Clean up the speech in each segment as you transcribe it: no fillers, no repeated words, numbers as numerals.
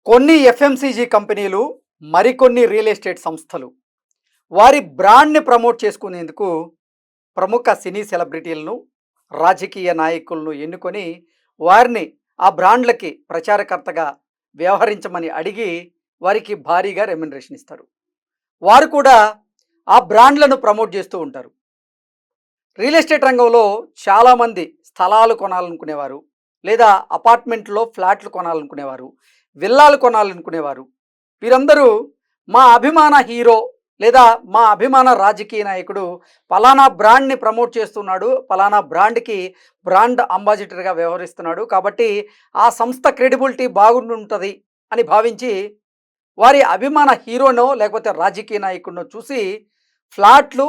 కొన్ని ఎఫ్ఎంసీజీ కంపెనీలు, మరికొన్ని రియల్ ఎస్టేట్ సంస్థలు వారి బ్రాండ్‌ని ప్రమోట్ చేసుకునేందుకు ప్రముఖ సినీ సెలబ్రిటీలను, రాజకీయ నాయకులను ఎన్నుకొని వారిని ఆ బ్రాండ్‌లకి ప్రచారకర్తగా వ్యవహరించమని అడిగి వారికి భారీగా రెమ్యునరేషన్ ఇస్తారు. వారు కూడా ఆ బ్రాండ్‌లను ప్రమోట్ చేస్తూ ఉంటారు. రియల్ ఎస్టేట్ రంగంలో చాలామంది స్థలాలు కొనాలనుకునేవారు, లేదా అపార్ట్మెంట్లో ఫ్లాట్లు కొనాలనుకునేవారు, విల్లాలు కొనాలనుకునేవారు. వీరందరూ మా అభిమాన హీరో లేదా మా అభిమాన రాజకీయ నాయకుడు పలానా బ్రాండ్ని ప్రమోట్ చేస్తున్నాడు, పలానా బ్రాండ్కి బ్రాండ్ అంబాసిడర్గా వ్యవహరిస్తున్నాడు, కాబట్టి ఆ సంస్థ క్రెడిబిలిటీ బాగుంటుంది అని భావించి వారి అభిమాన హీరోనో లేకపోతే రాజకీయ నాయకుడినో చూసి ఫ్లాట్లు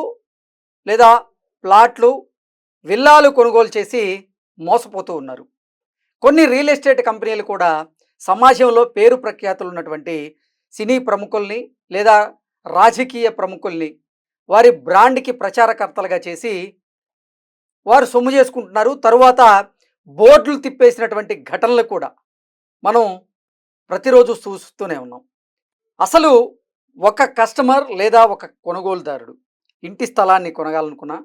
లేదా ప్లాట్లు, విల్లాలు కొనుగోలు చేసి మోసపోతూ ఉన్నారు. కొన్ని రియల్ ఎస్టేట్ కంపెనీలు కూడా సమాజంలో పేరు ప్రఖ్యాతులు ఉన్నటువంటి సినీ ప్రముఖుల్ని లేదా రాజకీయ ప్రముఖుల్ని వారి బ్రాండ్‌కి ప్రచారకర్తలుగా చేసి వారు సొమ్ము చేసుకుంటున్నారు. తరువాత బోర్డులు తిప్పేసినటువంటి ఘటనలు కూడా మనం ప్రతిరోజు చూస్తూనే ఉన్నాం. అసలు ఒక కస్టమర్ లేదా ఒక కొనుగోలుదారుడు ఇంటి స్థలాన్ని కొనగాలనుకున్నా,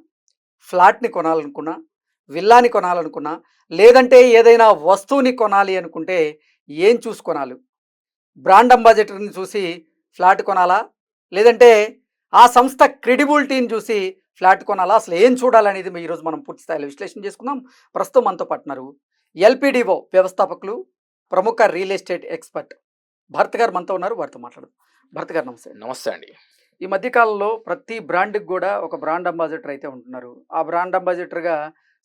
ఫ్లాట్‌ని కొనాలనుకున్నా, విల్లాని కొనాలనుకున్నా, లేదంటే ఏదైనా వస్తువుని కొనాలి అనుకుంటే ఏం చూసి కొనాలి? బ్రాండ్ అంబాసిడర్‌ని చూసి ఫ్లాట్ కొనాలా? లేదంటే ఆ సంస్థ క్రెడిబిలిటీని చూసి ఫ్లాట్ కొనాలా? అసలు ఏం చూడాలనేది ఈరోజు మనం పూర్తి స్థాయిలో విశ్లేషణ చేసుకుందాం. ప్రస్తుతం మనతో పాటు ఉన్నారు ఎల్‌పిడిఓ వ్యవస్థాపకులు, ప్రముఖ రియల్ ఎస్టేట్ ఎక్స్‌పర్ట్ భరత్ గారు మనతో ఉన్నారు. వారితో మాట్లాడదాం. భరత్ గారు నమస్తే. నమస్తే అండి. ఈ మధ్య కాలంలో ప్రతి బ్రాండ్‌కి గూడా ఒక బ్రాండ్ అంబాసిడర్ అయితే ఉంటున్నారు. ఆ బ్రాండ్ అంబాసిడర్‌గా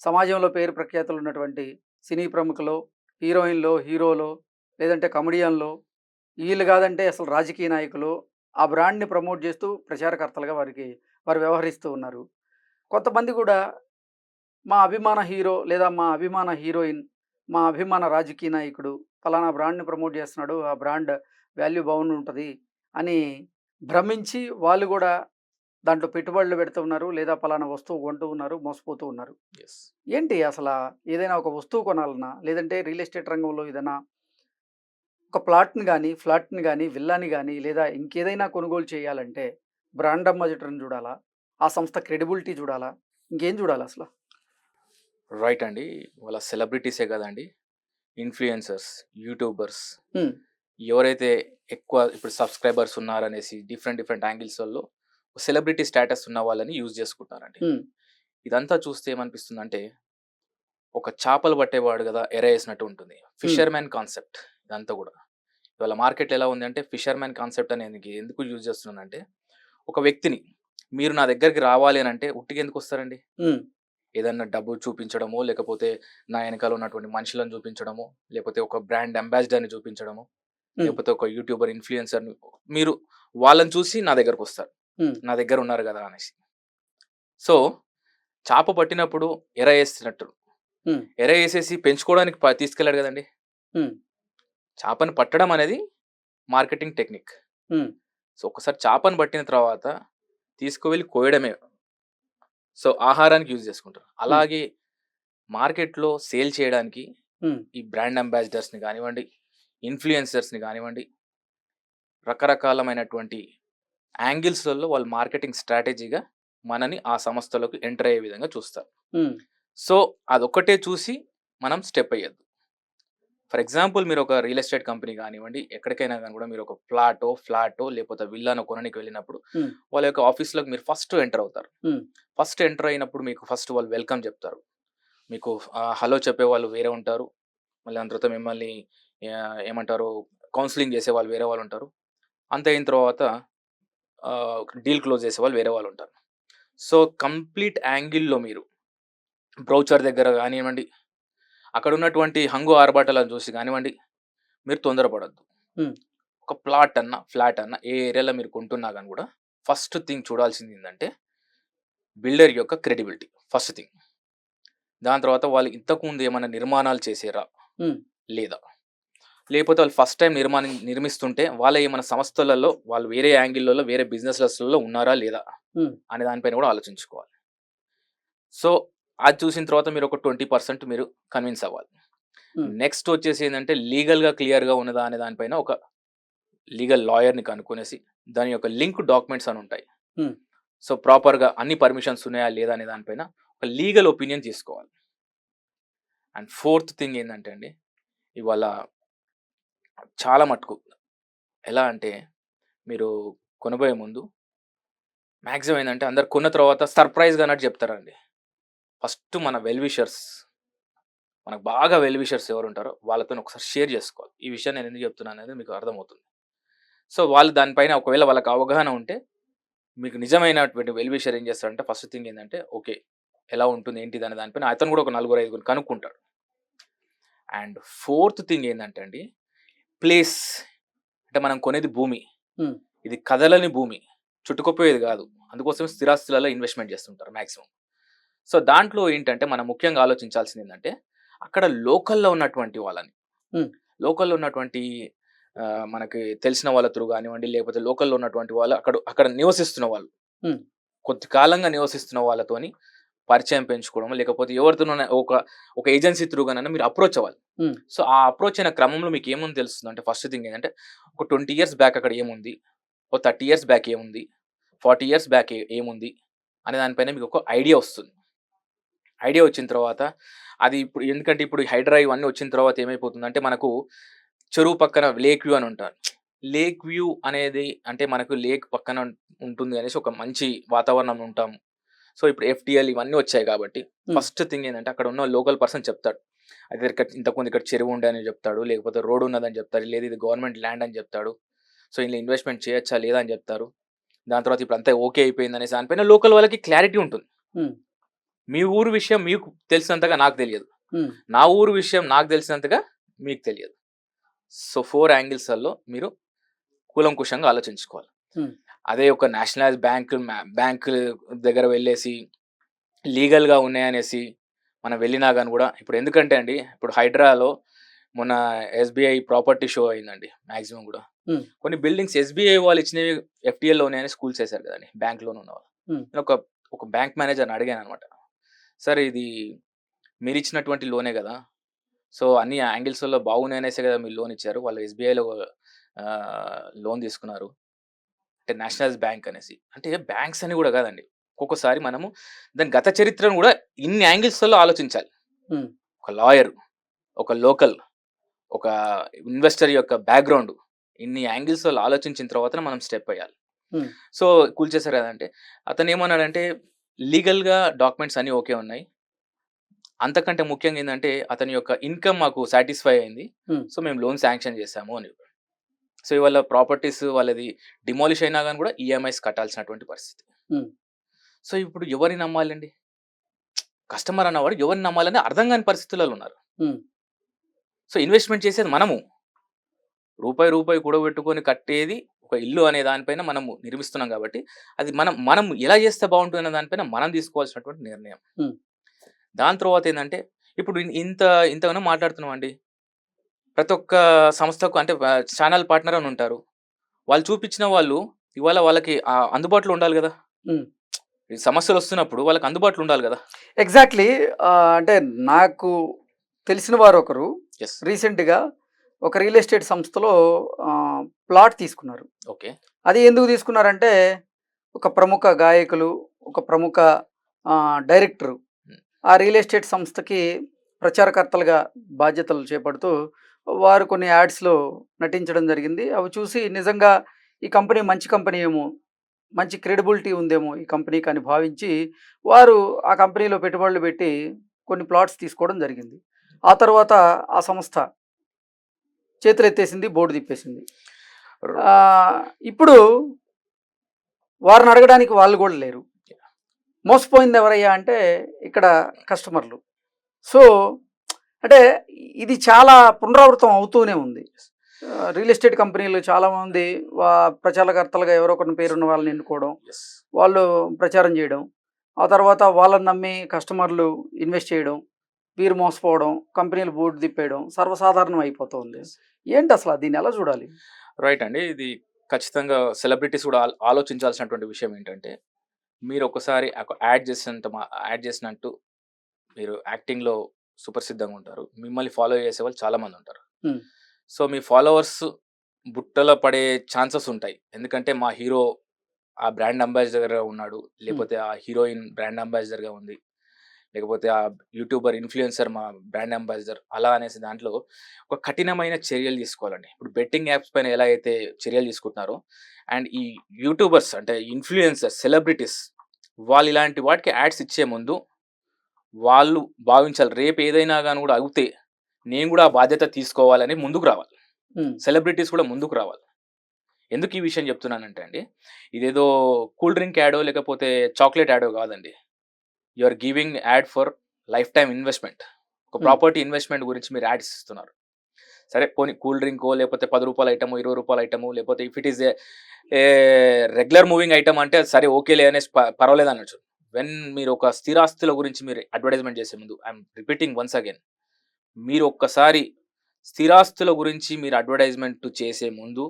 సమాజంలో పేరు ప్రఖ్యాతులు ఉన్నటువంటి సినీ ప్రముఖులో, హీరోయిన్‌లో, హీరోలో, లేదంటే కమెడియన్‌లో, ఈళ్ళు గాదంటే అసలు రాజకీయ నాయకులు ఆ బ్రాండ్‌ని ప్రమోట్ జేస్తూ ప్రచారకర్తలుగా వారు వ్యవహరిస్తూ ఉన్నారు. కొంతమంది గూడా మా అభిమాన హీరో లేదా మా అభిమాన హీరోయిన్, మా అభిమాన రాజకీయ నాయకుడు ఫలానా బ్రాండ్‌ని ప్రమోట్ జేస్తున్నాడు. ఆ బ్రాండ్ వాల్యూ బాగుండుంటది అని భ్రమించి వాళ్ళు గూడా దాంట్లో పెట్టుబడులు పెడుతూ ఉన్నారు. లేదా పలానా వస్తువు కొంటూ ఉన్నారు. మోసపోతూ ఉన్నారు. యెస్. ఏంటి అసలా ఏదైనా ఒక వస్తువు కొనాలన్నా, లేదంటే రియల్ ఎస్టేట్ రంగంలో ఏదైనా ఒక ప్లాట్‌ని గాని, ఫ్లాట్‌ని గాని, విల్లాని గాని లేదా ఇంకేదైనా కొనుగోలు చేయాలంటే బ్రాండ్ అంబాసిడర్‌ని జూడాలా? ఆ సంస్థ క్రెడిబిలిటీ జూడాలా? ఇంకేం జూడాలసల? రైట్ అండి. వాళ్ళ సెలబ్రిటీసే గదండీ! ఇన్‌ఫ్లుయెన్సర్స్, యూట్యూబర్స్ హ్మ్. ఎవరైతే ఎక్కువ ఇప్పుడు సబ్‌స్క్రైబర్స్ ఉన్నారనేసి డిఫరెంట్ డిఫరెంట్ యాంగిల్స్‌లలో సెలబ్రిటీ స్టేటస్ ఉన్న వాళ్ళని యూజ్ జేసుకుంటున్నారండి. హ్మ్. ఇదంతా చూస్తే ఏమనిపిస్తుందంటే, ఒక చేపలు పట్టేవాడు గదా! ఎర ఏసినట్టు ఉంటుంది. హ్మ్. ఫిషర్‌మ్యాన్ కాన్సెప్ట్ ఇదంతా గూడా. ఇవాళ మార్కెట్‌లో ఎలా ఉంది అంటే ఫిషర్‌మ్యాన్ కాన్సెప్ట్ అనేది ఎందుకు యూజ్ జేస్తున్నానంటే, ఒక వ్యక్తిని మీరు నా దగ్గరికి రావాలి అనంటే ఉట్టిగా ఎందుకొస్తారండి? హ్మ్. ఏదన్నా డబ్బు చూపించడమో, లేకపోతే నా ఎనకాల ఉన్నటువంటి మనుషులను చూపించడమో, లేకపోతే ఒక బ్రాండ్ అంబాసిడర్‌ని చూపించడమో, హ్మ్. లేకపోతే ఒక యూట్యూబర్ ఇన్‌ఫ్లుయెన్సర్‌ని మీరు వాళ్ళని చూసి నా దగ్గరకొస్తారు. హ్మ్. నా దగ్గర ఉన్నారు గదా! అనేసి. సో, చాప పట్టినప్పుడు ఎర ఏసినట్టు. హ్మ్. ఎర ఏసేసి పెంచుకోవడానికి తీసుకెళ్ళాడు గదండీ! హ్మ్. చాపని పట్టడం అనేది మార్కెటింగ్ టెక్నిక్. హ్మ్. సో, ఒక్కసారి చాపను పట్టిన తర్వాత తీసుకువెళ్ళి కోయడమే. సో, ఆహారానికి యూజ్ చేసుకుంటారు. హ్మ్. అలాగే మార్కెట్‌లో సేల్ చేయడానికి హ్మ్. ఈ బ్రాండ్ అంబాసిడర్స్‌ని గానివ్వండి, ఇన్‌ఫ్లుయెన్సర్స్‌ని గానివ్వండి, రకరకాలమైనటువంటి యాంగిల్స్‌లలో వాళ్ళు మార్కెటింగ్ స్ట్రాటజీగా మనని ఆ సంస్థలోకి ఎంటర్ అయ్యే విధంగా చూస్తారు. హ్మ్. సో, అదొక్కటే చూసి మనం స్టెప్ ఎయ్యొద్దు. ఫర్ ఎగ్జాంపుల్ మీరొక రియల్ ఎస్టేట్ కంపెనీ గానివ్వండి, ఎక్కడికైనా గాని గూడా మీరొక ఫ్లాటో లేకపోతే విల్లానో కొననీకి వెళ్ళినప్పుడు, హ్మ్. వాళ్ళ యొక్క ఆఫీస్‌లోకి మీరు ఫస్ట్ ఎంటర్ అవుతారు. హ్మ్. ఫస్ట్ ఎంటర్ అయినప్పుడు మీకు ఫస్ట్ వాళ్ళు వెల్కమ్ జెప్తారు. మీకు హలో చెప్పేవాళ్ళు వేరే ఉంటారు. మళ్ళీ దాని తర్వాత మిమ్మల్ని ఏమంటారు కౌన్సెలింగ్ చేసేవాళ్ళు వేరే వాళ్ళుంటారు. అంత అయిన తర్వాత డీల్ క్లోజ్ చేసేవాళ్ళు వేరే వాళ్ళుంటారు. సో, కంప్లీట్ యాంగిల్‌లో మీరు బ్రౌచర్ దగ్గర గానివ్వండి, అక్కడున్నటువంటి హంగు ఆర్భాటాలను చూసి గానివ్వండి, మీరు తొందరపడొద్దు. హ్మ్. ఒక ప్లాట్ అన్నా, ఫ్లాట్ అన్నా ఏ ఏరియాలో మీరు కొంటున్నా గాని గూడా ఫస్ట్ థింగ్ చూడాల్సిందేందంటే బిల్డర్ యొక్క క్రెడిబిలిటీ ఫస్ట్ థింగ్. దాని తర్వాత వాళ్ళు ఇంతకుముందు ఏమన్నా నిర్మాణాలు చేసిర్రా? హ్మ్. లేదా? లేపోతే వాళ్ళు ఫస్ట్ టైమ్ నిర్మిస్తుంటే వాళ్ళ ఏమన్నా సంస్థలలో వాళ్ళు వేరే యాంగిల్‌లలో వేరే బిజినెసెస్‌లలో ఉన్నారా? లేదా? హ్మ్. అనే దాని పైన గూడా ఆలోచించుకోవాలి. సో, అది చూసిన తర్వాత మీరొక 20% మీరు కన్విన్స్ అవ్వాలి. హ్మ్. నెక్స్ట్ వచ్చేసి ఏందంటే లీగల్‌గా క్లియర్‌గా ఉన్నదా అనే దాని పైన ఒక లీగల్ లాయర్ని కనుక్కునేసి దాని యొక్క లింక్ డాక్యుమెంట్స్ అని ఉంటాయి. Hmm. సో ప్రాపర్గా అన్ని పర్మిషన్స్ ఉన్నాయా లేదా అనే దానిపైన ఒక లీగల్ ఒపీనియన్ తీసుకోవాలి. అండ్ ఫోర్త్ థింగ్ ఏంటంటే అండి, ఇవాళ చాలా మటుకు ఎలా అంటే మీరు కొనబోయే ముందు మ్యాక్సిమం ఏంటంటే అందరు కొన్న తర్వాత సర్ప్రైజ్గా అన్నట్టు చెప్తారండి. ఫస్ట్ మన వెల్ విషర్స్, మనకు బాగా వెల్ విషర్స్ ఎవరు ఉంటారో వాళ్ళతో ఒకసారి షేర్ చేసుకోవాలి. ఈ విషయం నేను ఎందుకు చెప్తున్నాను అనేది మీకు అర్థమవుతుంది. సో వాళ్ళు దానిపైన ఒకవేళ వాళ్ళకి అవగాహన ఉంటే మీకు నిజమైనటువంటి వెల్ విషర్ ఏం చేస్తాడంటే ఫస్ట్ థింగ్ ఏంటంటే ఓకే ఎలా ఉంటుంది ఏంటిది అనే దానిపైన అతను కూడా ఒక 4-5 కనుక్కుంటాడు. అండ్ ఫోర్త్ థింగ్ ఏంటంటే అండి, ప్లేస్. అంటే మనం కొనేది భూమి, Hmm. ఇది కదలని భూమి, చుట్టుకుపోయేది కాదు. అందుకోసం స్థిరాస్తులలో ఇన్వెస్ట్మెంట్ చేస్తుంటారు మ్యాక్సిమం. సో దాంట్లో ఏంటంటే మనం ముఖ్యంగా ఆలోచించాల్సింది ఏంటంటే అక్కడ లోకల్లో ఉన్నటువంటి వాళ్ళని, Hmm. లోకల్లో ఉన్నటువంటి మనకి తెలిసిన వాళ్ళ త్రూ కానివ్వండి, లేకపోతే లోకల్లో ఉన్నటువంటి వాళ్ళు అక్కడ అక్కడ నివసిస్తున్న వాళ్ళు, Hmm. కొద్ది కాలంగా నివసిస్తున్న వాళ్ళతోని పరిచయం పెంచుకోవడం, లేకపోతే ఎవరితోనైనా ఒక ఏజెన్సీ త్రూగానైనా మీరు అప్రోచ్ అవ్వాలి. Hmm. సో ఆ అప్రోచ్ అయిన క్రమంలో మీకు ఏముంది తెలుస్తుంది అంటే ఫస్ట్ థింగ్ ఏంటంటే ఒక 20 ఇయర్స్ బ్యాక్ అక్కడ ఏముంది, ఒక 30 ఇయర్స్ బ్యాక్ ఏముంది, 40 ఇయర్స్ బ్యాక్ ఏముంది అనే దానిపైన మీకు ఒక ఐడియా వస్తుంది. ఐడియా వచ్చిన తర్వాత అది ఇప్పుడు ఎందుకంటే ఇప్పుడు హైడ్రా ఇవన్నీ వచ్చిన తర్వాత ఏమైపోతుందంటే మనకు చెరువు పక్కన లేక్ వ్యూ అని ఉంటారు. లేక్ వ్యూ అనేది అంటే మనకు లేక్ పక్కన ఉంటుంది అనేసి ఒక మంచి వాతావరణం ఉంటాము. సో ఇప్పుడు ఎఫ్టిఎల్ ఇవన్నీ వచ్చాయి కాబట్టి ఫస్ట్ థింగ్ ఏంటంటే అక్కడ ఉన్న లోకల్ పర్సన్ చెప్తాడు. అయితే ఇంతకుముందు ఇక్కడ చెరువు ఉండే అని చెప్తాడు, లేకపోతే రోడ్ ఉన్నదని చెప్తాడు, లేదు ఇది గవర్నమెంట్ ల్యాండ్ అని చెప్తాడు. సో ఇందులో ఇన్వెస్ట్మెంట్ చేయొచ్చా లేదా అని చెప్తారు. దాని తర్వాత ఇప్పుడు అంతా ఓకే అయిపోయింది అనేసి దానిపైన లోకల్ వాళ్ళకి క్లారిటీ ఉంటుంది. Hmm. మీ ఊరు విషయం మీకు తెలిసినంతగా నాకు తెలియదు, Hmm. నా ఊరు విషయం నాకు తెలిసినంతగా మీకు తెలియదు. సో 4 యాంగిల్స్లో మీరు కూలంకుషంగా ఆలోచించుకోవాలి. Hmm. అదే ఒక నేషనలైజ్ బ్యాంకు దగ్గర వెళ్ళేసి లీగల్గా ఉన్నాయనేసి మనం వెళ్ళినా కానీ కూడా ఇప్పుడు ఎందుకంటే అండి ఇప్పుడు హైడ్రాలో మొన్న ఎస్బీఐ ప్రాపర్టీ షో అయిందండి మ్యాక్సిమం కూడా. Hmm. కొన్ని బిల్డింగ్స్ ఎస్బీఐ వాళ్ళు ఇచ్చినవి ఎఫ్టీఎల్లో ఉన్నాయని స్కూల్స్ వేశారు కదండి, బ్యాంక్ లోన్ ఉన్న వాళ్ళు. Hmm. నేను ఒక బ్యాంక్ మేనేజర్ని అడిగాను అనమాట, సార్ ఇది మీరు ఇచ్చినటువంటి లోనే కదా, సో అన్ని యాంగిల్స్లో బాగున్నాయనేసే కదా మీరు లోన్ ఇచ్చారు, వాళ్ళు ఎస్బీఐలో లోన్ తీసుకున్నారు అంటే నేషనలైజ్ బ్యాంక్ అనేసి. అంటే బ్యాంక్స్ అని కూడా కాదండి, ఒక్కొక్కసారి మనము దాని గత చరిత్రను కూడా ఇన్ని యాంగిల్స్లో ఆలోచించాలి. Hmm. ఒక లాయర్, ఒక లోకల్, ఒక ఇన్వెస్టర్ యొక్క బ్యాక్గ్రౌండ్, ఇన్ని యాంగిల్స్లో ఆలోచించిన తర్వాత మనం స్టెప్ అయ్యాలి. Hmm. సో కూల్చేశారు కదంటే అతను ఏమన్నాడంటే లీగల్గా డాక్యుమెంట్స్ అన్నీ ఓకే ఉన్నాయి, అంతకంటే ముఖ్యంగా ఏంటంటే అతని యొక్క ఇన్కమ్ మాకు సాటిస్ఫై అయింది, Hmm. సో మేము లోన్ శాంక్షన్ చేశాము అని. సో ఇవాళ ప్రాపర్టీస్ వాళ్ళది డిమాలిష్ అయినా కానీ కూడా ఈఎంఐస్ కట్టాల్సినటువంటి పరిస్థితి. Hmm. సో ఇప్పుడు ఎవరిని నమ్మాలండి, కస్టమర్ అన్నవాడు ఎవరిని నమ్మాలని అర్థం కాని పరిస్థితులలో ఉన్నారు. Hmm. సో ఇన్వెస్ట్మెంట్ చేసేది మనము, రూపాయి కూడబెట్టుకొని కట్టేది ఒక ఇల్లు అనే దానిపైన మనము నిర్మిస్తున్నాం కాబట్టి అది మనం ఎలా చేస్తే బాగుంటుంది అనే దానిపైన మనం తీసుకోవాల్సినటువంటి నిర్ణయం. Hmm. దాని తర్వాత ఏంటంటే ఇప్పుడు ఇంతగానో మాట్లాడుతున్నాం అండి, ప్రతి ఒక్క సంస్థకు అంటే ఛానల్ పార్ట్నర్ అని ఉంటారు, వాళ్ళు చూపించిన వాళ్ళు ఇవాళ వాళ్ళకి అందుబాటులో ఉండాలి కదా. Hmm. ఈ సమస్యలు వస్తున్నప్పుడు వాళ్ళకి అందుబాటులో ఉండాలి కదా. ఎగ్జాక్ట్లీ. అంటే నాకు తెలిసిన వారు ఒకరు ఎస్. రీసెంట్గా ఒక రియల్ ఎస్టేట్ సంస్థలో ప్లాట్ తీసుకున్నారు. ఓకే. అది ఎందుకు తీసుకున్నారంటే ఒక ప్రముఖ గాయకులు, ఒక ప్రముఖ డైరెక్టరు ఆ రియల్ ఎస్టేట్ సంస్థకి ప్రచారకర్తలుగా బాధ్యతలు చేపడుతూ వారు కొన్ని యాడ్స్లో నటించడం జరిగింది. అవి చూసి నిజంగా ఈ కంపెనీ మంచి కంపెనీ ఏమో, మంచి క్రెడిబిలిటీ ఉందేమో ఈ కంపెనీకి అని భావించి వారు ఆ కంపెనీలో పెట్టుబడులు పెట్టి కొన్ని ప్లాట్స్ తీసుకోవడం జరిగింది. ఆ తర్వాత ఆ సంస్థ చేతులు ఎత్తేసింది, బోర్డు తిప్పేసింది. ఇప్పుడు వారిని అడగడానికి వాళ్ళు కూడా లేరు. మోసపోయింది ఎవరయ్యా అంటే ఇక్కడ కస్టమర్లు. సో అంటే ఇది చాలా పునరావృతం అవుతూనే ఉంది. రియల్ ఎస్టేట్ కంపెనీలు చాలామంది ప్రచారకర్తలుగా ఎవరో కొన్ని పేరున్న వాళ్ళని ఎన్నుకోవడం, ఎస్. వాళ్ళు ప్రచారం చేయడం, ఆ తర్వాత వాళ్ళని నమ్మి కస్టమర్లు ఇన్వెస్ట్ చేయడం, వీరు మోసపోవడం, కంపెనీలు బోర్డు తిప్పేయడం సర్వసాధారణం అయిపోతుంది. ఏంటి అసలు దీన్ని ఎలా చూడాలి? రైట్ అండి, ఇది ఖచ్చితంగా సెలబ్రిటీస్ కూడా ఆలోచించాల్సినటువంటి విషయం ఏంటంటే మీరు ఒకసారి యాడ్ చేసినట్టు మీరు యాక్టింగ్లో సుప్రసిద్ధంగా ఉంటారు, మిమ్మల్ని ఫాలో చేసే వాళ్ళు చాలామంది ఉంటారు. Hmm. సో మీ ఫాలోవర్స్ బుట్టలో పడే ఛాన్సెస్ ఉంటాయి. ఎందుకంటే మా హీరో ఆ బ్రాండ్ అంబాసిడర్‌గా ఉన్నాడు. హ్మ్. లేపోతే ఆ హీరోయిన్ బ్రాండ్ అంబాసిడర్‌గా ఉంది. లేకపోతే ఆ యూట్యూబర్, ఇన్‌ఫ్లుయెన్సర్ మా బ్రాండ్ అంబాసిడర్ అలా అనేసి దాంట్లో ఒక కఠినమైన చర్యలు తీసుకోవాలండి. ఇప్పుడు బెట్టింగ్ యాప్స్ పైన ఎలా అయితే చర్యలు తీసుకుంటున్నారో అండ్ ఈ యూట్యూబర్స్ అంటే ఇన్‌ఫ్లుయెన్సర్స్, సెలబ్రిటీస్ వాళ్ళు ఇలాంటి వాటికి యాడ్స్ ఇచ్చే ముందు వాళ్ళు భావించాలి. రేపు ఏదైనా గాని కూడా అవుతే నేను కూడా ఆ బాధ్యత తీసుకోవాలని ముందుకు రావాలి. హ్మ్. సెలబ్రిటీస్ కూడా ముందుకు రావాలి. ఎందుకు ఈ విషయం చెప్తున్నానంటే అండి, ఇదేదో కూల్ డ్రింక్ యాడో లేకపోతే చాక్లేట్ యాడో కాదండి. You are giving ad for life time investment. ఒక హ్మ్. ప్రాపర్టీ ఇన్వెస్ట్‌మెంట్ గురించి మీరు యాడ్స్ ఇస్తున్నారు. సరే పోనీ కూల్ డ్రింకో లేకపోతే రూ. 10 ఐటమో, రూ. 20 ఐటమో లేకపోతే if it is a regular moving item అంటే సరే ఓకేలే అనేసి పర్వాలేదనొచ్చు. వెన్ మీరు ఒక స్థిరాస్తుల గురించి మీరు అడ్వర్టైజ్‌మెంట్ చేసే ముందు I am repeating once again. మీరు ఒక్కసారి స్థిరాస్తుల గురించి మీరు అడ్వర్టైజ్‌మెంట్ చేసే ముందు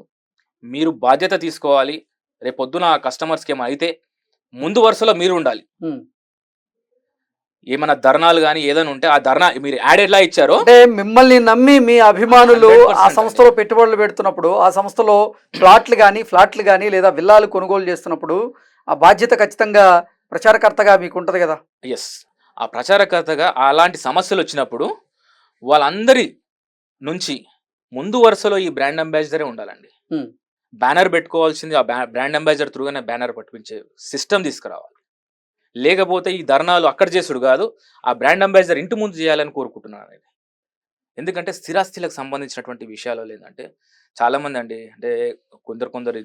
మీరు బాధ్యత తీసుకోవాలి. రేపొద్దున ఆ కస్టమర్స్‌కేమైనా అయితే ముందు వరుసలో మీరుండాలి. హ్మ్. ఏమన్నా ధర్నాలు గాని ఏదైనా ఉంటే ఆ ధర్నా మీరు యాడ్ ఎట్లా ఇచ్చారో అంటే మిమ్మల్ని నమ్మి మీ అభిమానులు ఆ 100% అండి. సంస్థలో పెట్టుబడులు పెడుతున్నప్పుడు, ఆ సంస్థలో ఫ్లాట్లు గాని లేదా విల్లాలు కొనుగోలు చేస్తున్నప్పుడు, ఆ బాధ్యత ఖచ్చితంగా ప్రచారకర్తగా మీకుంటది గదా! యెస్. ఆ ప్రచారకర్తగా అలాంటి సమస్యలొచ్చినప్పుడు వాళ్ళందరి నుంచి ముందు వరుసలో ఈ బ్రాండ్ అంబాసిడరే ఉండాలండి. హ్మ్. బ్యానర్ పెట్టుకోవాల్సింది ఆ బ్రాండ్ అంబాసిడర్ త్రూగానే బ్యానర్ పట్టిపించే సిస్టమ్ తీసుకురావాలి. లేకపోతే ఈ ధర్నాలు అక్కడ చేసుడు గాదు. ఆ బ్రాండ్ అంబాసిడర్ ఇంటి ముందు చేయాలని కోరుకుంటున్నానండి. ఎందుకంటే స్థిరాస్తులకు సంబంధించినటువంటి విషయాలలో ఏందంటే చాలామందండి అంటే కొందరు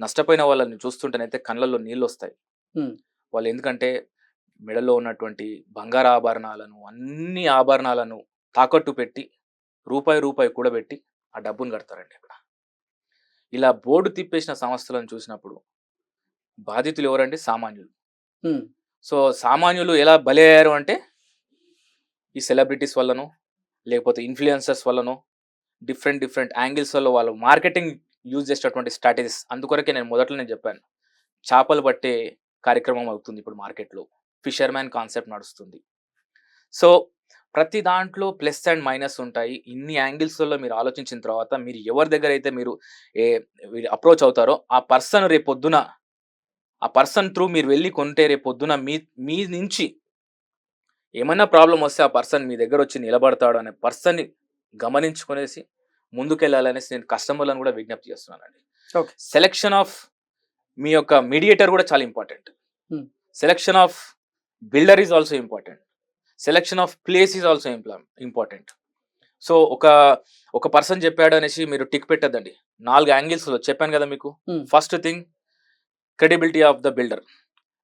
నష్టపోయిన వాళ్ళని చూస్తుంటేనైతే కళ్ళల్లో నీళ్ళొస్తాయి. హ్మ్. వాళ్ళు ఎందుకంటే మెడలో ఉన్నటువంటి బంగారు ఆభరణాలను, అన్ని ఆభరణాలను తాకట్టు పెట్టి రూపాయి కూడబెట్టి ఆ డబ్బును కడతారండి అక్కడ. ఇలా బోర్డు తిప్పేసిన సంస్థలను చూసినప్పుడు బాధితులు ఎవరండి? సామాన్యులు. హ్మ్. సో, సామాన్యులు ఎలా బలయ్యారు అంటే ఈ సెలబ్రిటీస్ వల్లనో, లేకపోతే ఇన్‌ఫ్లుయెన్సర్స్ వల్లనో డిఫరెంట్ యాంగిల్స్‌లలో వాళ్ళు మార్కెటింగ్ యూజ్ చేసేటటువంటి స్ట్రాటజీస్. అందుకొరకే నేను మొదట్లోనే చెప్పాను. చేపలు పట్టే కార్యక్రమం అవుతుంది ఇప్పుడు మార్కెట్‌లో. ఫిషర్‌మ్యాన్ కాన్సెప్ట్ నడుస్తుంది. సో, ప్రతి దాంట్లో ప్లస్ అండ్ మైనస్ ఉంటాయి. ఇన్ని యాంగిల్స్‌లలో మీరు ఆలోచించిన తర్వాత మీరు ఎవరి దగ్గరైతే మీరు ఏ అప్రోచ్ అవుతారో ఆ పర్సన్ త్రూ మీరు వెళ్లి కొంటే రేపొద్దున మీ మీ నుంచి ఏమన్నా ప్రాబ్లమ్ వస్తే ఆ పర్సన్ మీ దగ్గరొచ్చి నిలబడతాడు అనే పర్సన్‌ని గమనించుకొనేసి ముందుకెళ్ళాలనేసి నేను కస్టమర్‌లను కూడా విజ్ఞప్తి చేస్తున్నానండి. ఓకే. సెలక్షన్ ఆఫ్ మీ యొక్క మీడియేటర్ కూడా చాలా ఇంపార్టెంట్. హ్మ్. Selection of builder is also important. Selection of place is also important. So, ఒక పర్సన్ చెప్పాడు అనేసి మీరు టిక్ పెట్టొద్దండి. 4 యాంగిల్స్‌లో చెప్పాను గదా మీకు. హ్మ్. First thing credibility of the builder.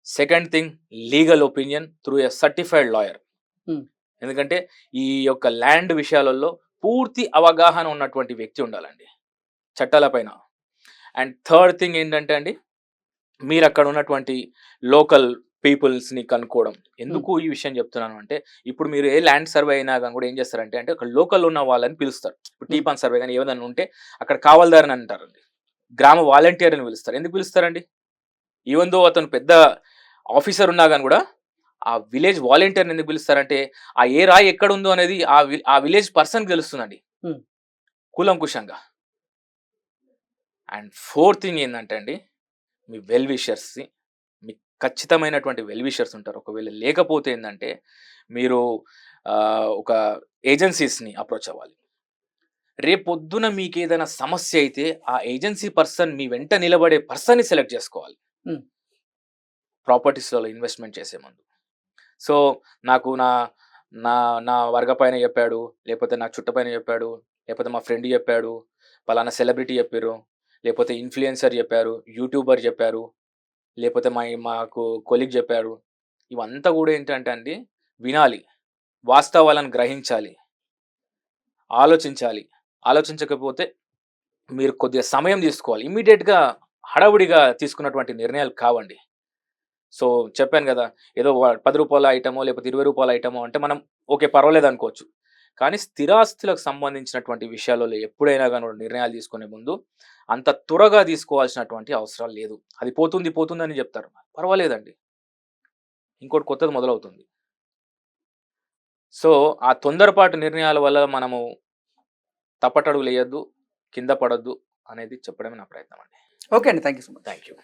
Second thing legal opinion through a certified lawyer. హ్మ్. ఎందుకంటే ఈ యొక్క ల్యాండ్ విషయాలలో పూర్తి అవగాహన ఉన్నటువంటి వ్యక్తి ఉండాలండి చట్టాల పైన. అండ్ థర్డ్ థింగ్ ఏంటంటే అండి, మీరక్కడ ఉన్నటువంటి లోకల్ పీపుల్స్‌ని కనుక్కోవడం. హ్మ్. ఎందుకు ఈ విషయం చెప్తున్నాను అంటే, ఇప్పుడు మీరు ఏ ల్యాండ్ సర్వే అయినా గాని కూడా ఏం చేస్తారంటే, అక్కడ లోకల్‌లో ఉన్న వాళ్ళని పిలుస్తారు. ఇప్పుడు హ్మ్. టీపాన్ సర్వే గాని ఏదైనా ఉంటే అక్కడ కావల్దారని అంటారండి. గ్రామ వాలంటీర్ అని పిలుస్తారు. ఎందుకు పిలుస్తారండి? ఈవెన్ దో అతను పెద్ద ఆఫీసర్ ఉన్నా గాని కూడా ఆ విలేజ్ వాలంటీర్‌ని ఎందుకు పిలుస్తారంటే, ఆ ఏ రాయి ఎక్కడుందో అనేది ఆ విలేజ్ పర్సన్‌కి తెలుస్తుందండి హ్మ్. కూలంకుషంగా. అండ్ ఫోర్త్ థింగ్ ఏందంటే అండి, మీ వెల్ విషర్స్‌ని మీకు ఖచ్చితమైనటువంటి వెల్ విషర్స్ ఉంటారు. ఒకవేళ లేకపోతే ఏందంటే, మీరు ఒక ఏజెన్సీస్‌ని అప్రోచ్ అవ్వాలి. రేపొద్దున మీకేదైనా సమస్య అయితే, ఆ ఏజెన్సీ పర్సన్ మీ వెంట నిలబడే పర్సన్‌ని సెలెక్ట్ జేసుకోవాలి. హ్మ్. ప్రాపర్టీస్‌లలో ఇన్వెస్ట్‌మెంట్ చేసే ముందు. సో, నాకు నా నా నా వర్గ పైన చెప్పాడు, లేపోతే నా చుట్ట పైన చెప్పాడు, లేపోతే మా ఫ్రెండ్ చెప్పాడు, పలానా సెలబ్రిటీ చెప్పిర్రు, లేపోతే ఇన్‌ఫ్లుయెన్సర్ చెప్పారు, యూట్యూబర్ చెప్పారు, లేపోతే మాకు కొలీగ్ చెప్పారు. ఇవంతా గూడా ఏంటంటే అండి, వినాలి. వాస్తవాలను గ్రహించాలి. ఆలోచించాలి. ఆలోచించకపోతే మీరు కొద్దిగా సమయం తీసుకోవాలి. ఇమ్మీడియేట్‌గా హడావుడిగా తీసుకున్నటువంటి నిర్ణయాలు కావండి. సో, చెప్పాను గదా! ఏదో రూ. 10 ఐటమో, లేకపోతే రూ. 20 ఐటమో అంటే మనం ఓకే. పర్వాలేదనుకోవచ్చు. కానీ స్థిరాస్తులకు సంబంధించినటువంటి విషయాలలో ఎప్పుడైనా గాని నిర్ణయాలు తీసుకునే ముందు అంత త్వరగా తీసుకోవాల్సినటువంటి అవసరం లేదు. అది పోతుందని జెప్తారు. పర్వాలేదండి. ఇంకోటి కొత్తది మొదలవుతుంది. సో, ఆ తొందరపాటు నిర్ణయాల వల్ల మనము తప్పటడుగులేయొద్దు, కింద పడొద్దు. అనేది చెప్పడమే నా ప్రయత్నం అండి. ఓకే అండి, thank you so much. Thank you.